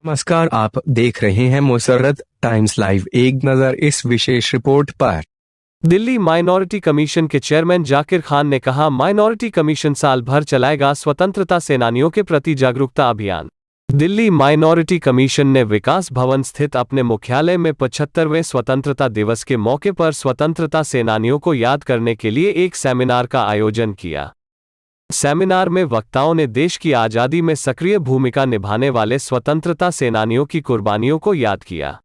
नमस्कार, आप देख रहे हैं मुसर्रत टाइम्स लाइव। एक नजर इस विशेष रिपोर्ट पर। दिल्ली माइनॉरिटी कमीशन के चेयरमैन जाकिर खान ने कहा, माइनॉरिटी कमीशन साल भर चलाएगा स्वतंत्रता सेनानियों के प्रति जागरूकता अभियान। दिल्ली माइनॉरिटी कमीशन ने विकास भवन स्थित अपने मुख्यालय में 75वें स्वतंत्रता दिवस के मौके पर स्वतंत्रता सेनानियों को याद करने के लिए एक सेमिनार का आयोजन किया। सेमिनार में वक्ताओं ने देश की आज़ादी में सक्रिय भूमिका निभाने वाले स्वतंत्रता सेनानियों की कुर्बानियों को याद किया।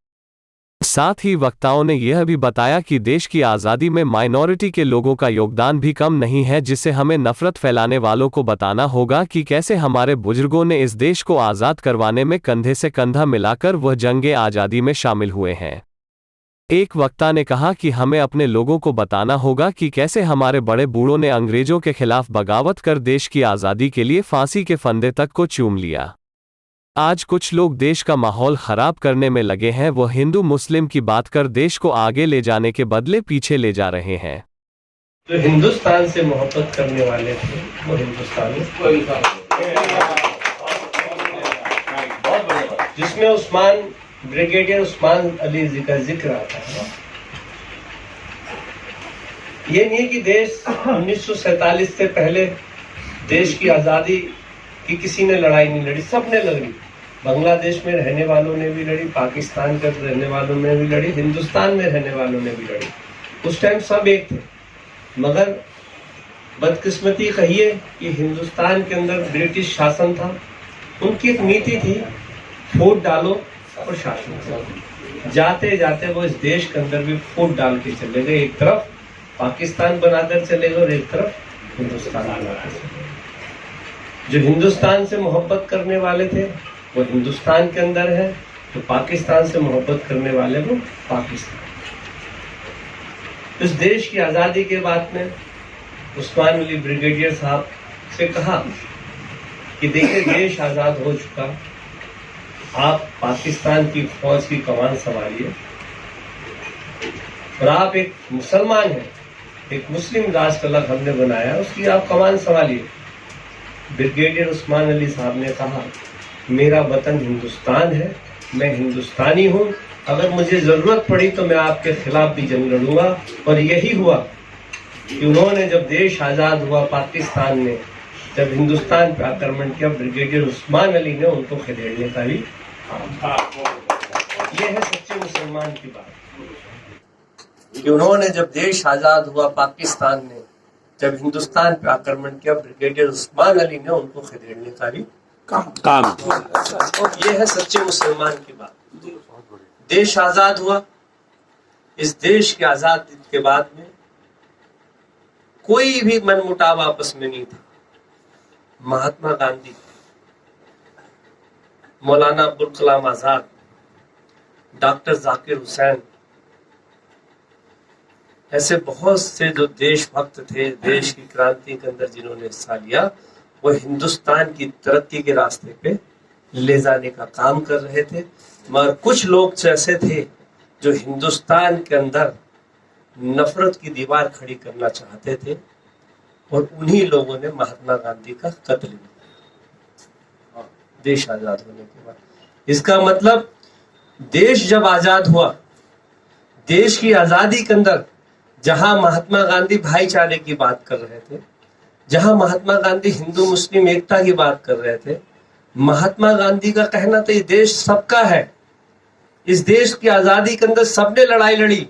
साथ ही वक्ताओं ने यह भी बताया कि देश की आज़ादी में माइनॉरिटी के लोगों का योगदान भी कम नहीं है, जिसे हमें नफरत फैलाने वालों को बताना होगा कि कैसे हमारे बुजुर्गों ने इस देश को आज़ाद करवाने में कंधे से कंधा मिलाकर वह जंगे आज़ादी में शामिल हुए हैं। एक वक्ता ने कहा कि हमें अपने लोगों को बताना होगा कि कैसे हमारे बड़े बूढ़ों ने अंग्रेजों के खिलाफ बगावत कर देश की आज़ादी के लिए फांसी के फंदे तक को चूम लिया। आज कुछ लोग देश का माहौल खराब करने में लगे हैं। वो हिंदू मुस्लिम की बात कर देश को आगे ले जाने के बदले पीछे ले जा रहे हैं। जो हिंदुस्तान से मोहब्बत करने वाले थे वो हिंदुस्तानी, जिसमें ब्रिगेडियर उस्मान अली जी का जिक्र आता है। ये नहीं कि देश 1947 से पहले देश की आज़ादी की किसी ने लड़ाई नहीं लड़ी, सबने लड़ी। बांग्लादेश में रहने वालों ने भी लड़ी, पाकिस्तान के रहने वालों ने भी लड़ी, हिंदुस्तान में रहने वालों ने भी लड़ी। उस टाइम सब एक थे, मगर बदकिस्मती कहिए कि हिंदुस्तान के अंदर ब्रिटिश शासन था। उनकी एक नीति थी, फूट डालो और शासन करो। जाते जाते वो इस देश के अंदर भी फूट डाल के चले गए। एक तरफ पाकिस्तान बनाकर चले गए और एक तरफ हिंदुस्तान बनाकर चले गए। जो हिंदुस्तान से मोहब्बत करने वाले थे वो हिंदुस्तान के अंदर है, जो पाकिस्तान से मोहब्बत करने वाले वो पाकिस्तान। इस देश की आज़ादी के बाद में उस्मान अली ब्रिगेडियर साहब से कहा कि देखिए, देश आज़ाद हो चुका, आप पाकिस्तान की फौज की कमान संभालिए और आप एक मुसलमान हैं, एक मुस्लिम राष्ट्र अलग हमने बनाया, उसकी आप कमान संभालिए। ब्रिगेडियर उस्मान अली साहब ने कहा, मेरा वतन हिंदुस्तान है, मैं हिंदुस्तानी हूँ, अगर मुझे ज़रूरत पड़ी तो मैं आपके खिलाफ भी जंग लड़ूंगा। और यही हुआ कि उन्होंने जब देश आज़ाद हुआ, पाकिस्तान ने जब हिंदुस्तान पर आक्रमण किया, ब्रिगेडियर उस्मान अली ने उनको खदेड़ने का भी ये है सच्चे मुसलमान की बात कि उन्होंने जब देश आज़ाद हुआ, पाकिस्तान ने जब हिंदुस्तान पर आक्रमण किया, ब्रिगेडियर उस्मान अली ने उनको खदेड़ने का भी काम। ये है सच्चे मुसलमान की बात। देश आज़ाद हुआ, इस देश के आज़ादी के बाद में कोई भी मनमुटाव आपस में नहीं था। महात्मा गांधी, मौलाना अब्दुल कलाम आजाद, डॉक्टर जाकिर हुसैन, ऐसे बहुत से जो देशभक्त थे, देश की क्रांति के अंदर जिन्होंने हिस्सा लिया, वो हिंदुस्तान की तरक्की के रास्ते पे ले जाने का काम कर रहे थे। मगर कुछ लोग ऐसे थे जो हिंदुस्तान के अंदर नफरत की दीवार खड़ी करना चाहते थे, और उन्हीं लोगों ने महात्मा गांधी का कत्ल किया देश आजाद होने के बाद। इसका मतलब देश जब आजाद हुआ, देश की आजादी के अंदर जहां महात्मा गांधी भाईचारे की बात कर रहे थे, जहां महात्मा गांधी हिंदू मुस्लिम एकता की बात कर रहे थे, महात्मा गांधी का कहना था ये देश सबका है। इस देश की आजादी के अंदर सबने लड़ाई लड़ी।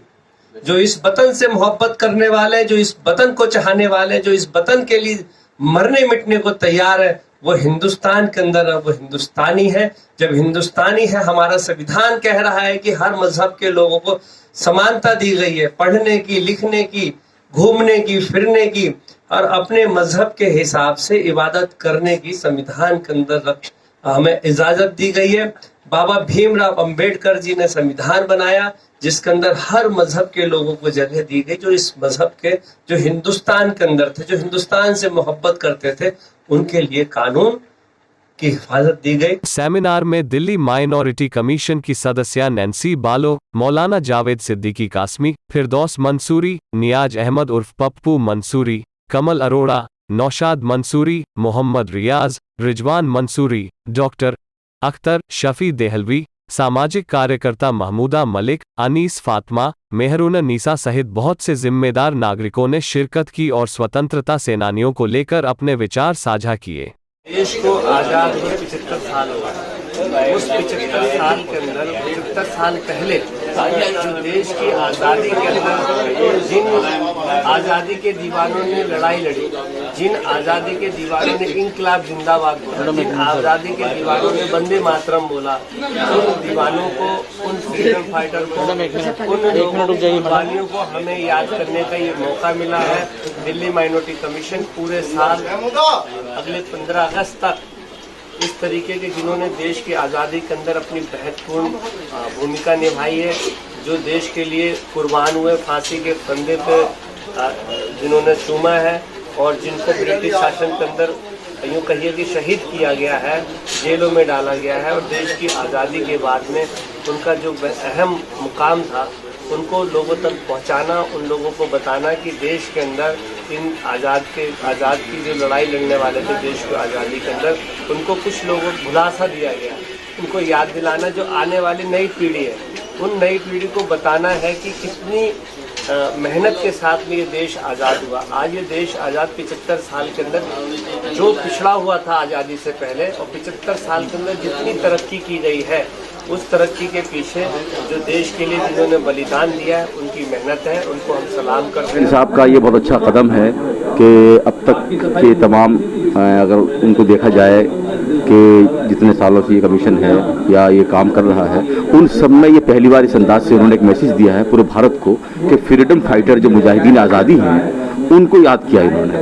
जो इस वतन से मोहब्बत करने वाले, जो इस वतन को चाहने वाले, जो इस वतन के लिए मरने मिटने को तैयार है, वो हिंदुस्तान के अंदर है, वो हिंदुस्तानी है। जब हिंदुस्तानी है, हमारा संविधान कह रहा है कि हर मजहब के लोगों को समानता दी गई है, पढ़ने की, लिखने की, घूमने की, फिरने की, और अपने मजहब के हिसाब से इबादत करने की संविधान के अंदर हमें इजाजत दी गई है। बाबा भीमराव अंबेडकर जी ने संविधान बनाया जिसके अंदर हर मजहब के लोगों को जगह दी गई। जो इस मजहब के, जो हिंदुस्तान के अंदर थे, जो हिंदुस्तान से मोहब्बत करते थे, उनके लिए कानून की हिफाजत दी गई। सेमिनार में दिल्ली माइनॉरिटी कमीशन की सदस्य नैन्सी बालो, मौलाना जावेद सिद्दीकी कासमी, फिरदौस मंसूरी, नियाज अहमद उर्फ पप्पू मंसूरी, कमल अरोड़ा, नौशाद मंसूरी, मोहम्मद रियाज, रिजवान मंसूरी, डॉक्टर अख्तर, शफी देहलवी, सामाजिक कार्यकर्ता महमूदा मलिक, अनीस फातिमा, मेहरून नीसा सहित बहुत से जिम्मेदार नागरिकों ने शिरकत की और स्वतंत्रता सेनानियों को लेकर अपने विचार साझा किए। देश को आज़ाद हुए 75 साल हुआ। उस 75 साल के अंदर 75 साल पहले जो देश की आज़ादी के अंदर जिन आज़ादी के दीवानों ने लड़ाई लड़ी, जिन आज़ादी के दीवानों ने इंकलाब जिंदाबाद बोला, जिन आज़ादी के दीवानों ने वंदे मातरम बोला, उन दीवानों को, उन फ्रीडम फाइटर को, उन लोगों की कुर्बानियों को हमें याद करने का ये मौका मिला है। दिल्ली माइनॉरिटी कमीशन पूरे साल अगले 15 अगस्त तक इस तरीके के जिन्होंने देश की आज़ादी के अंदर अपनी महत्वपूर्ण भूमिका निभाई है, जो देश के लिए कुर्बान हुए, फांसी के फंदे पे जिन्होंने चूमा है और जिनको ब्रिटिश शासन के अंदर यूँ कहिए कि शहीद किया गया है, जेलों में डाला गया है, और देश की आज़ादी के बाद में उनका जो अहम मुकाम था उनको लोगों तक पहुंचाना, उन लोगों को बताना कि देश के अंदर इन आज़ाद की जो लड़ाई लड़ने वाले थे देश की आज़ादी के अंदर, उनको कुछ लोगों को भुलासा दिया गया, उनको याद दिलाना, जो आने वाली नई पीढ़ी है उन नई पीढ़ी को बताना है कि कितनी मेहनत के साथ में ये देश आज़ाद हुआ। आज ये देश आज़ाद 75 साल के अंदर जो पिछड़ा हुआ था आज़ादी से पहले, और 75 साल के अंदर जितनी तरक्की की गई है, उस तरक्की के पीछे जो देश के लिए जिन्होंने बलिदान दिया है उनकी मेहनत है, उनको हम सलाम करते हैं। साहब का ये बहुत अच्छा कदम है कि अब तक के तमाम अगर उनको देखा जाए कि जितने सालों से ये कमीशन है या ये काम कर रहा है, उन सब में ये पहली बार इस अंदाज से उन्होंने एक मैसेज दिया है पूरे भारत को कि फ्रीडम फाइटर जो मुजाहिदीन आज़ादी हैं उनको याद किया इन्होंने।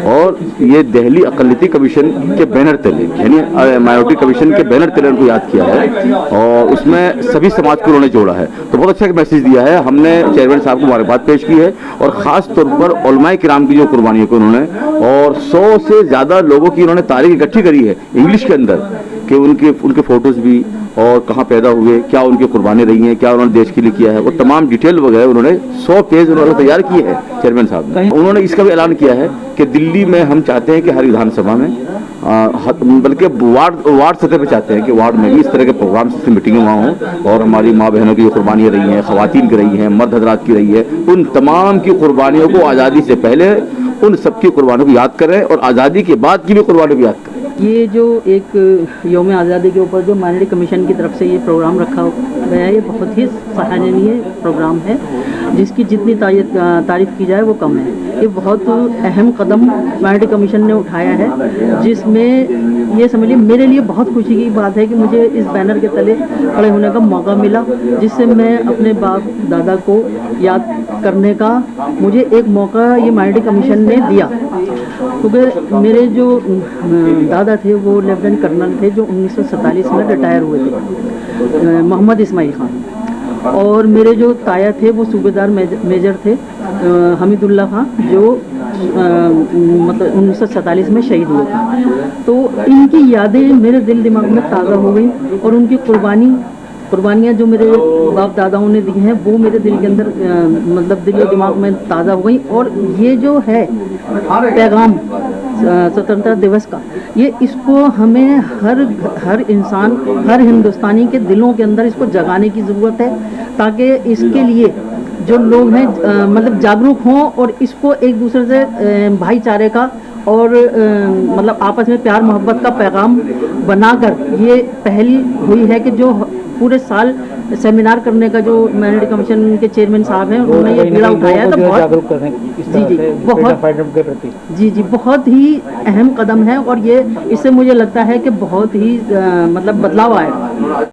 और ये दिल्ली अक़लियती कमीशन के बैनर तले, यानी माइनॉरिटी कमीशन के बैनर तले उनको याद किया है और उसमें सभी समाज को उन्होंने जोड़ा है। तो बहुत अच्छा एक मैसेज दिया है। हमने चेयरमैन साहब को मुबारकबाद पेश की है और ख़ास तौर पर उलमाए किराम की जो कुर्बानियों को उन्होंने, और 100 से ज़्यादा लोगों की उन्होंने तारीख इकट्ठी करी है इंग्लिश के अंदर कि उनके फ़ोटोज़ भी और कहाँ पैदा हुए, क्या उनकी कुर्बानी रही हैं, क्या उन्होंने देश के लिए किया है, वो तमाम डिटेल वगैरह उन्होंने 100 पेज उन्होंने तैयार किए हैं चेयरमैन साहब ने। उन्होंने इसका भी ऐलान किया है कि दिल्ली में हम चाहते हैं कि हर विधानसभा में बल्कि वार्ड सतह पे चाहते हैं कि वार्ड में भी इस तरह के प्रोग्राम से मीटिंगें वहाँ हों और हमारी माँ बहनों की जो कुर्बानियाँ रही हैं, ख़वातीन की रही हैं, मर्द हज़रात की रही है, उन तमाम की कुर्बानियों को आज़ादी से पहले उन सबकी कुर्बानियों को याद करें और आज़ादी के बाद की भी कुर्बानियों को याद करें। ये जो एक यौम आज़ादी के ऊपर जो माइनॉरिटी कमीशन की तरफ से ये प्रोग्राम रखा गया है, ये बहुत ही सराहनीय प्रोग्राम है, जिसकी जितनी तारीफ़ की जाए वो कम है। ये बहुत अहम कदम माइनॉरिटी कमीशन ने उठाया है, जिसमें ये समझिए मेरे लिए बहुत खुशी की बात है कि मुझे इस बैनर के तले खड़े होने का मौका मिला, जिससे मैं अपने बाप दादा को याद करने का मुझे एक मौका ये माइनॉरिटी कमीशन ने दिया। क्योंकि मेरे जो दादा थे वो लेफ्टिनेंट कर्नल थे जो 1947 में रिटायर हुए थे, मोहम्मद इस्माइल खान, और मेरे जो ताया थे वो सूबेदार मेजर थे हमीदुल्लाह खान, जो मतलब 1947 में शहीद हुए थे। तो इनकी यादें मेरे दिल दिमाग में ताज़ा हो गई और उनकी कुर्बानियाँ जो मेरे बाप दादाओं ने दी हैं वो मेरे दिल के अंदर मतलब दिल दिमाग में ताज़ा हो गई। और ये जो है पैगाम स्वतंत्रता दिवस का, ये इसको हमें हर इंसान, हर हिंदुस्तानी के दिलों के अंदर इसको जगाने की ज़रूरत है, ताकि इसके लिए जो लोग हैं मतलब जागरूक हों और इसको एक दूसरे से भाईचारे का और मतलब आपस में प्यार मोहब्बत का पैगाम बनाकर ये पहल हुई है कि जो पूरे साल सेमिनार करने का जो माइनॉरिटी कमीशन के चेयरमैन साहब हैं उन्होंने ये बीड़ा उठाया है। तो बहुत जागरूक कर रहे हैं जी बहुत ही अहम कदम है और ये इससे मुझे लगता है कि बहुत ही मतलब बदलाव आएगा।